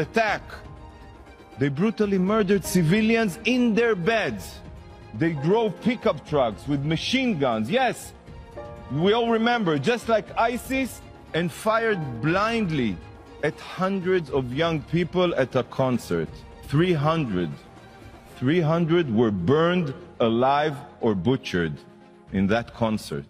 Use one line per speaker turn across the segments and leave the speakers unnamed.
attack. They brutally murdered civilians in their beds. They drove pickup trucks with machine guns. Yes, we all remember, just like ISIS, and fired blindly at hundreds of young people at a concert. 300 were burned alive or butchered in that concert.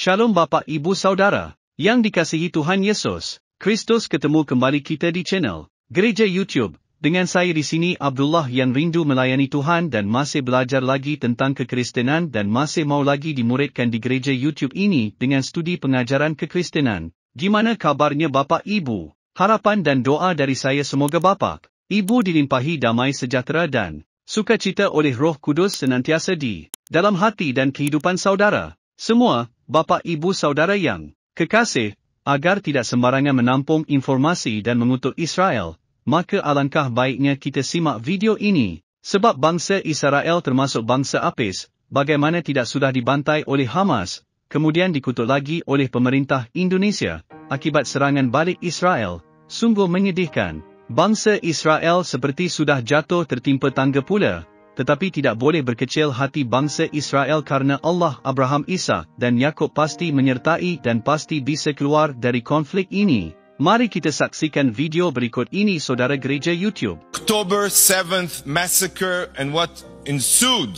Shalom Bapak Ibu Saudara, yang dikasihi Tuhan Yesus Kristus. Ketemu kembali kita di channel Gereja YouTube, dengan saya di sini Abdullah yang rindu melayani Tuhan dan masih belajar lagi tentang kekristenan dan masih mau lagi dimuridkan di Gereja YouTube ini dengan studi pengajaran kekristenan. Gimana kabarnya Bapak Ibu? Harapan dan doa dari saya semoga Bapak Ibu dilimpahi damai sejahtera dan sukacita oleh Roh Kudus senantiasa di dalam hati dan kehidupan saudara semua. Bapak Ibu Saudara yang kekasih, agar tidak sembarangan menampung informasi dan mengutuk Israel, maka alangkah baiknya kita simak video ini, sebab bangsa Israel termasuk bangsa Apis, bagaimana tidak sudah dibantai oleh Hamas, kemudian dikutuk lagi oleh pemerintah Indonesia, akibat serangan balik Israel, sungguh menyedihkan. Bangsa Israel seperti sudah jatuh tertimpa tangga pula. Tetapi tidak boleh berkecil hati bangsa Israel karena Allah, Abraham, Ishak dan Yakub pasti menyertai dan pasti bisa keluar dari konflik ini. Mari kita saksikan video berikut ini saudara Gereja YouTube.
October 7th massacre and what ensued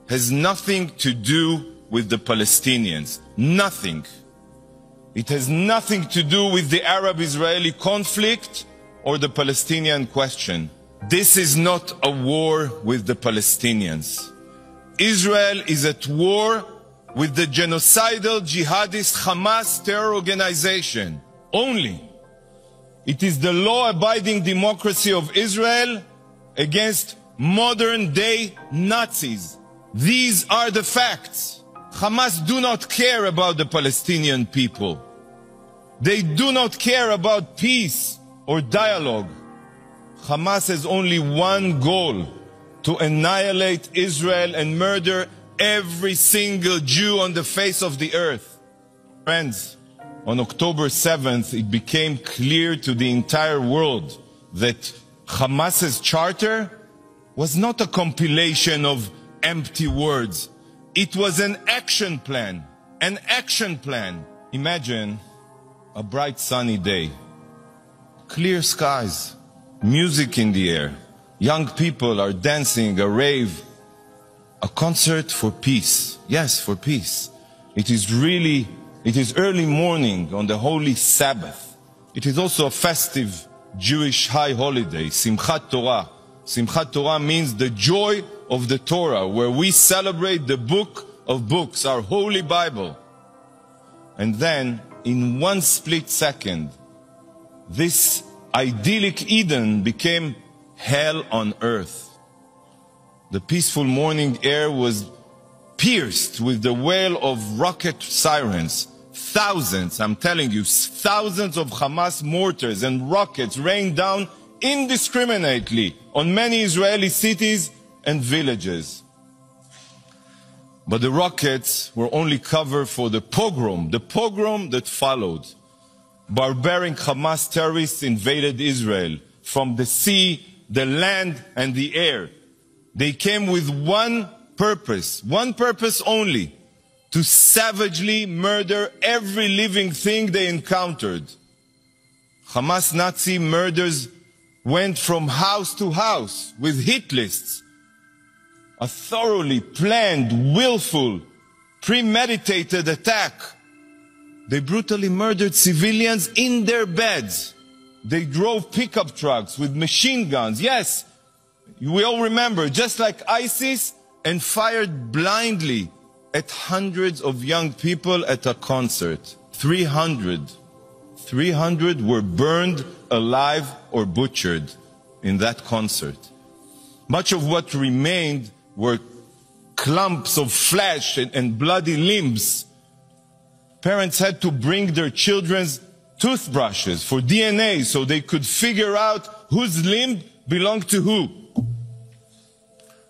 has nothing to do with the Palestinians. Nothing. It has nothing to do with the Arab-Israeli conflict or the Palestinian question. This is not a war with the Palestinians. Israel is at war with the genocidal jihadist Hamas terror organization. Only. It is the law-abiding democracy of Israel against modern-day Nazis. These are the facts. Hamas do not care about the Palestinian people. They do not care about peace or dialogue. Hamas has only one goal: to annihilate Israel and murder every single Jew on the face of the earth. Friends, on October 7th, it became clear to the entire world that Hamas's charter was not a compilation of empty words. It was an action plan. An action plan. Imagine a bright sunny day, clear skies, music in the air, young people are dancing, a rave, a concert for peace. Yes, for peace. It is early morning on the holy Sabbath. It is also a festive Jewish high holiday, Simchat Torah. Simchat Torah means the joy of the Torah, where we celebrate the book of books, our holy Bible. And then, in one split second, this idyllic Eden became hell on earth. The peaceful morning air was pierced with the wail of rocket sirens. Thousands, I'm telling you, thousands of Hamas mortars and rockets rained down indiscriminately on many Israeli cities and villages. But the rockets were only cover for the pogrom that followed. Barbaric Hamas terrorists invaded Israel from the sea, the land, and the air. They came with one purpose only: to savagely murder every living thing they encountered. Hamas Nazi murders went from house to house with hit lists. A thoroughly planned, willful, premeditated attack. They brutally murdered civilians in their beds. They drove pickup trucks with machine guns. Yes, we all remember, just like ISIS, and fired blindly at hundreds of young people at a concert. 300 300 were burned alive or butchered in that concert. Much of what remained were clumps of flesh and bloody limbs. Parents had to bring their children's toothbrushes for DNA so they could figure out whose limb belonged to who.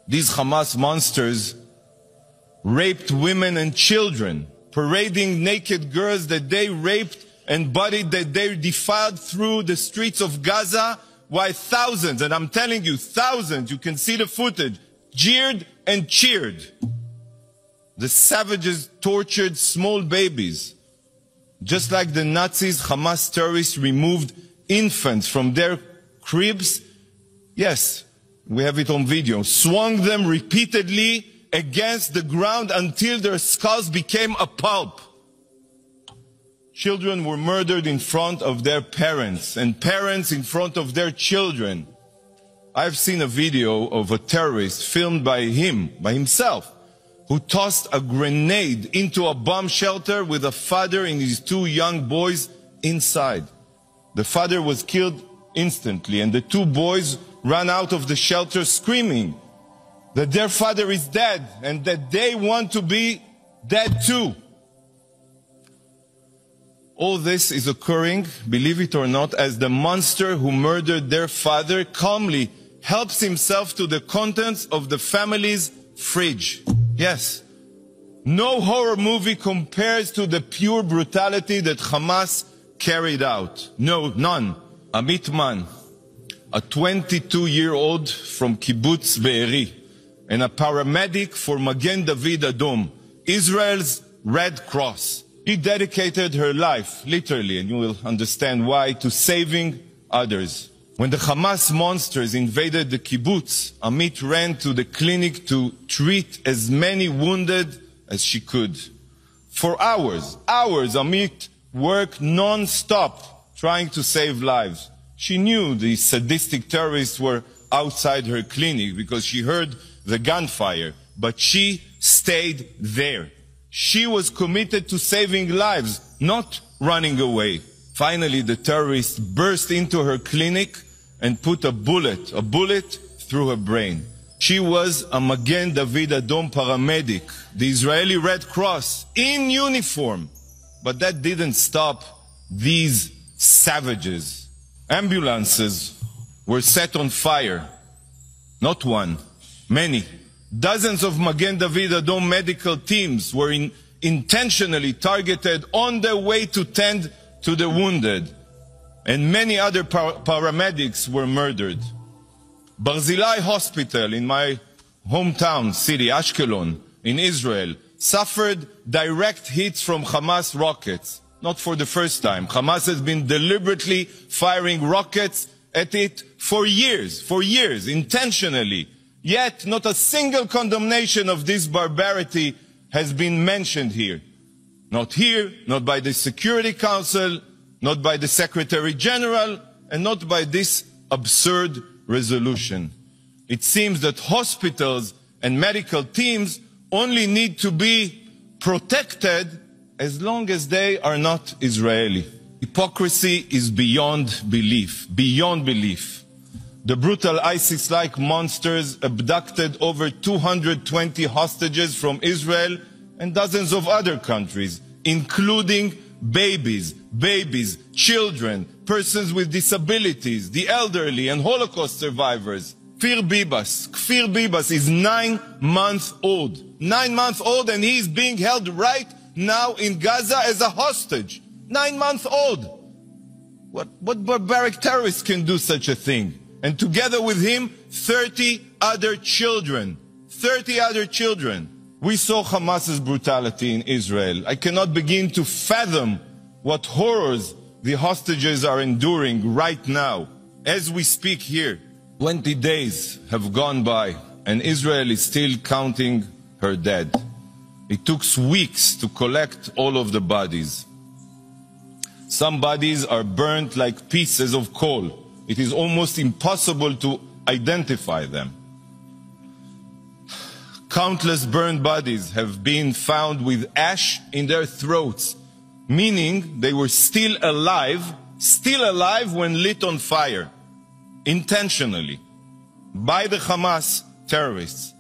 These Hamas monsters raped women and children, parading naked girls that they raped and bodied that they defiled through the streets of Gaza, while thousands, and I'm telling you, thousands, you can see the footage, jeered and cheered. The savages tortured small babies. Just like the Nazis, Hamas terrorists removed infants from their cribs. Yes, we have it on video. Swung them repeatedly against the ground until their skulls became a pulp. Children were murdered in front of their parents, and parents in front of their children. I've seen a video of a terrorist filmed by himself, who tossed a grenade into a bomb shelter with a father and his two young boys inside. The father was killed instantly, and the two boys ran out of the shelter screaming that their father is dead and that they want to be dead too. All this is occurring, believe it or not, as the monster who murdered their father calmly helps himself to the contents of the family's fridge. Yes, no horror movie compares to the pure brutality that Hamas carried out. No, none. Amit Man, a 22-year-old from Kibbutz Be'eri, and a paramedic for Magen David Adom, Israel's Red Cross. She dedicated her life, literally, and you will understand why, to saving others. When the Hamas monsters invaded the kibbutz, Amit ran to the clinic to treat as many wounded as she could. For hours, Amit worked non-stop trying to save lives. She knew the sadistic terrorists were outside her clinic because she heard the gunfire, but she stayed there. She was committed to saving lives, not running away. Finally, the terrorists burst into her clinic and put a bullet through her brain. She was a Magen David Adom paramedic, the Israeli Red Cross, in uniform. But that didn't stop these savages. Ambulances were set on fire. Not one, many. Dozens of Magen David Adom medical teams were intentionally targeted on their way to tend to the wounded, and many other paramedics were murdered. Barzilai Hospital in my hometown city, Ashkelon, in Israel, suffered direct hits from Hamas rockets. Not for the first time. Hamas has been deliberately firing rockets at it for years, intentionally. Yet, not a single condemnation of this barbarity has been mentioned here. Not here, not by the Security Council, not by the Secretary General, and not by this absurd resolution. It seems that hospitals and medical teams only need to be protected as long as they are not Israeli. Hypocrisy is beyond belief, beyond belief. The brutal ISIS-like monsters abducted over 220 hostages from Israel and dozens of other countries, including babies, children, persons with disabilities, the elderly, and Holocaust survivors. Kfir Bibas is 9 months old. 9 months old, and he is being held right now in Gaza as a hostage. 9 months old. What barbaric terrorist can do such a thing? And together with him, 30 other children. 30 other children. We saw Hamas's brutality in Israel. I cannot begin to fathom what horrors the hostages are enduring right now. As we speak here, 20 days have gone by, and Israel is still counting her dead. It took weeks to collect all of the bodies. Some bodies are burnt like pieces of coal. It is almost impossible to identify them. Countless burned bodies have been found with ash in their throats, meaning they were still alive when lit on fire, intentionally, by the Hamas terrorists.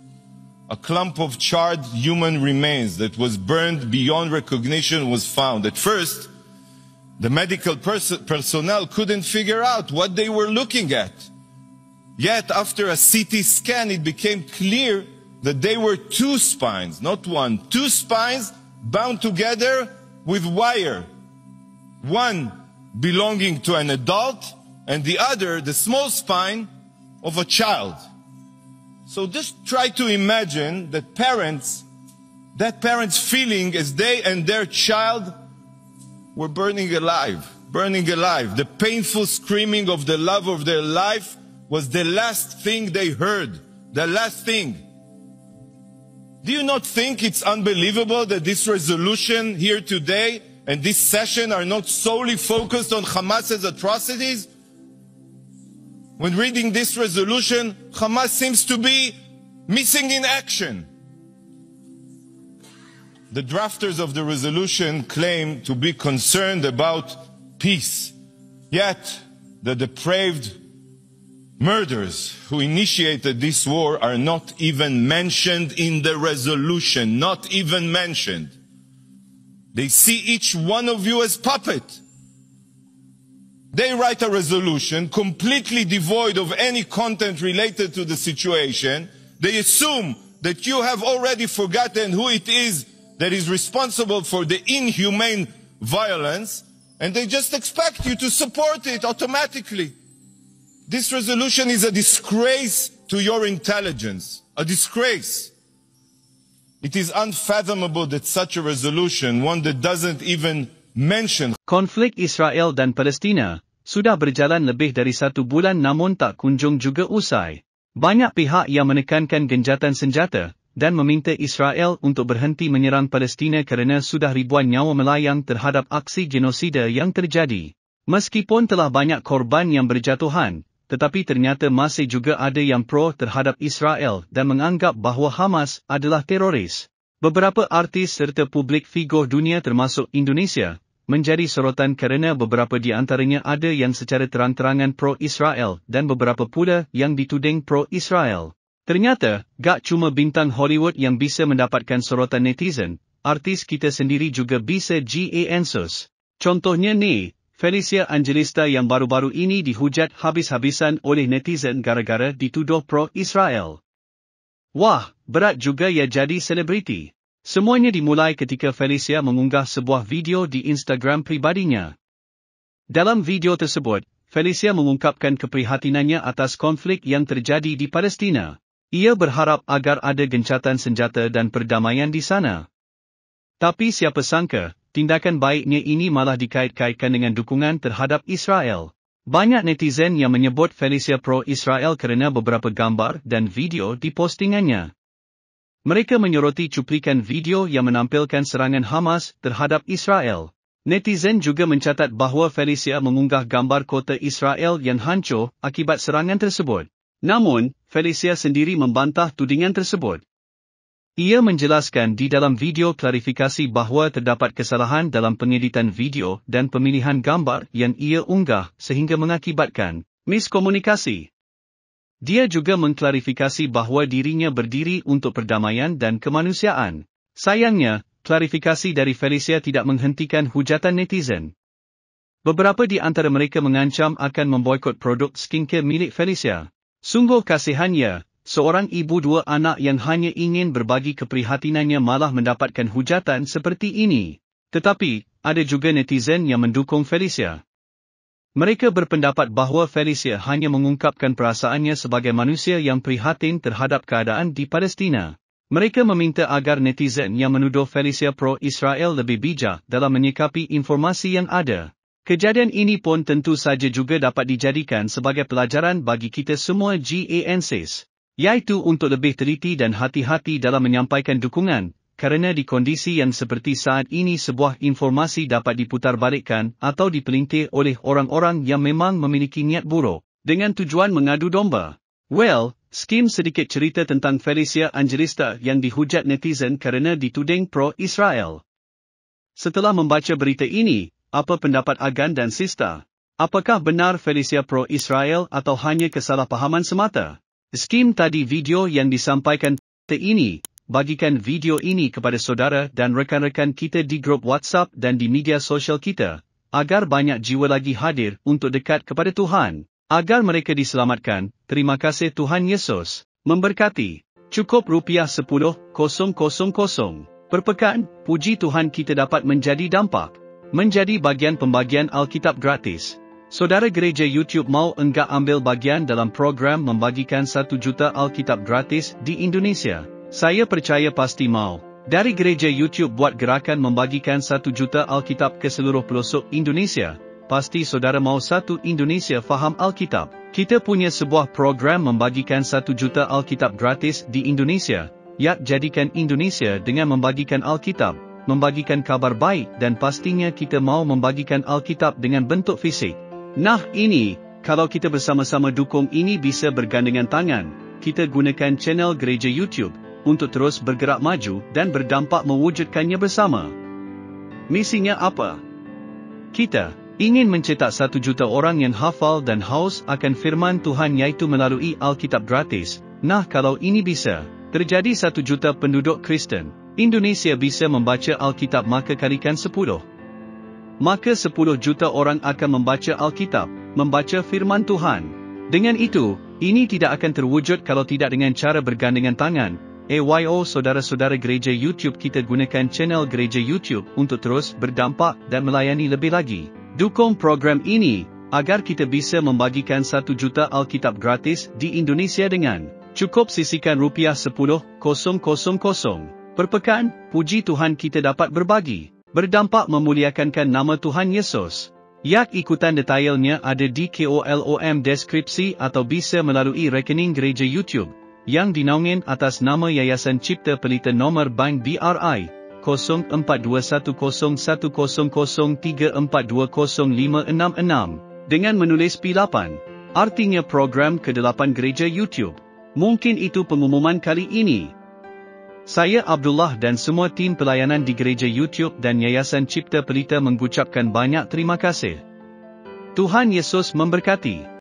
A clump of charred human remains that was burned beyond recognition was found. At first, the medical personnel couldn't figure out what they were looking at. Yet, after a CT scan, it became clear that they were two spines, not one, two spines bound together with wire. One belonging to an adult, and the other, the small spine, of a child. So just try to imagine that parents feeling as they and their child were burning alive. The painful screaming of the love of their life was the last thing they heard. The last thing. Do you not think it's unbelievable that this resolution here today and this session are not solely focused on Hamas's atrocities? When reading this resolution, Hamas seems to be missing in action. The drafters of the resolution claim to be concerned about peace. Yet, the depraved murderers who initiated this war are not even mentioned in the resolution. Not even mentioned. They see each one of you as puppet. They write a resolution completely devoid of any content related to the situation. They assume that you have already forgotten who it is that is responsible for the inhumane violence, and they just expect you to support it automatically. This resolution is a disgrace to your intelligence. A disgrace. It is unfathomable that such a resolution, one that doesn't even mention
konflik Israel dan Palestina sudah berjalan lebih dari 1 bulan namun tak kunjung juga usai. Banyak pihak yang menekankan genjatan senjata dan meminta Israel untuk berhenti menyerang Palestina kerana sudah ribuan nyawa melayang terhadap aksi genosida yang terjadi. Meskipun telah banyak korban yang berjatuhan, tetapi ternyata masih juga ada yang pro terhadap Israel dan menganggap bahawa Hamas adalah teroris. Beberapa artis serta publik figur dunia termasuk Indonesia menjadi sorotan kerana beberapa di antaranya ada yang secara terang-terangan pro-Israel dan beberapa pula yang dituding pro-Israel. Ternyata, gak cuma bintang Hollywood yang bisa mendapatkan sorotan netizen, artis kita sendiri juga bisa GENSUS. Contohnya ni, Felicia Angelista yang baru-baru ini dihujat habis-habisan oleh netizen gara-gara dituduh pro-Israel. Wah, berat juga ya jadi selebriti. Semuanya dimulai ketika Felicia mengunggah sebuah video di Instagram pribadinya. Dalam video tersebut, Felicia mengungkapkan keprihatinannya atas konflik yang terjadi di Palestina. Ia berharap agar ada gencatan senjata dan perdamaian di sana. Tapi siapa sangka, tindakan baiknya ini malah dikait-kaitkan dengan dukungan terhadap Israel. Banyak netizen yang menyebut Felicia pro-Israel kerana beberapa gambar dan video di postingannya. Mereka menyoroti cuplikan video yang menampilkan serangan Hamas terhadap Israel. Netizen juga mencatat bahawa Felicia mengunggah gambar kota Israel yang hancur akibat serangan tersebut. Namun, Felicia sendiri membantah tudingan tersebut. Ia menjelaskan di dalam video klarifikasi bahawa terdapat kesalahan dalam pengeditan video dan pemilihan gambar yang ia unggah sehingga mengakibatkan miskomunikasi. Dia juga mengklarifikasi bahawa dirinya berdiri untuk perdamaian dan kemanusiaan. Sayangnya, klarifikasi dari Felicia tidak menghentikan hujatan netizen. Beberapa di antara mereka mengancam akan memboikot produk skincare milik Felicia. Sungguh kasihannya, seorang ibu 2 anak yang hanya ingin berbagi keprihatinannya malah mendapatkan hujatan seperti ini. Tetapi, ada juga netizen yang mendukung Felicia. Mereka berpendapat bahawa Felicia hanya mengungkapkan perasaannya sebagai manusia yang prihatin terhadap keadaan di Palestina. Mereka meminta agar netizen yang menuduh Felicia pro-Israel lebih bijak dalam menyikapi informasi yang ada. Kejadian ini pun tentu saja juga dapat dijadikan sebagai pelajaran bagi kita semua GENSUS, iaitu untuk lebih teliti dan hati-hati dalam menyampaikan dukungan, kerana di kondisi yang seperti saat ini sebuah informasi dapat diputarbalikkan atau dipelintir oleh orang-orang yang memang memiliki niat buruk, dengan tujuan mengadu domba. Well, skim sedikit cerita tentang Felicia Angelista yang dihujat netizen kerana dituding pro-Israel. Setelah membaca berita ini, apa pendapat Akan dan Sista? Apakah benar Felicia pro-Israel atau hanya kesalahpahaman semata? Skim tadi video yang disampaikan ini. Bagikan video ini kepada saudara dan rekan-rekan kita di grup WhatsApp dan di media sosial kita, agar banyak jiwa lagi hadir untuk dekat kepada Tuhan, agar mereka diselamatkan. Terima kasih Tuhan Yesus memberkati. Cukup rupiah 10,000 per pekan. Puji Tuhan kita dapat menjadi dampak, menjadi bagian pembagian Alkitab gratis. Saudara gereja YouTube mau enggak ambil bagian dalam program membagikan 1 juta Alkitab gratis di Indonesia? Saya percaya pasti mau. Dari gereja YouTube buat gerakan membagikan 1 juta Alkitab ke seluruh pelosok Indonesia. Pasti saudara mau satu Indonesia faham Alkitab. Kita punya sebuah program membagikan 1 juta Alkitab gratis di Indonesia. Jadikan Indonesia dengan membagikan Alkitab, membagikan kabar baik, dan pastinya kita mau membagikan Alkitab dengan bentuk fisik. Nah ini, kalau kita bersama-sama dukung ini bisa bergandengan tangan. Kita gunakan channel gereja YouTube untuk terus bergerak maju dan berdampak mewujudkannya bersama. Misinya apa? Kita ingin mencetak 1 juta orang yang hafal dan haus akan firman Tuhan, yaitu melalui Alkitab gratis. Nah kalau ini bisa terjadi, 1 juta penduduk Kristen Indonesia bisa membaca Alkitab, maka kalikan 10. Maka 10 juta orang akan membaca Alkitab, membaca firman Tuhan. Dengan itu, ini tidak akan terwujud kalau tidak dengan cara bergandengan tangan. Saudara-saudara gereja YouTube, kita gunakan channel gereja YouTube untuk terus berdampak dan melayani lebih lagi. Dukung program ini, agar kita bisa membagikan 1 juta Alkitab gratis di Indonesia dengan cukup sisihkan rupiah 10,000 per pekan. Puji Tuhan kita dapat berbagi, berdampak memuliakan nama Tuhan Yesus. Ikutan detailnya ada di kolom deskripsi atau bisa melalui rekening gereja YouTube yang dinaungin atas nama Yayasan Cipta Pelita Nomor Bank BRI 04210034205666 dengan menulis P8, artinya program ke-8 gereja YouTube. Mungkin itu pengumuman kali ini. Saya Abdullah dan semua tim pelayanan di gereja YouTube dan Yayasan Cipta Pelita mengucapkan banyak terima kasih. Tuhan Yesus memberkati.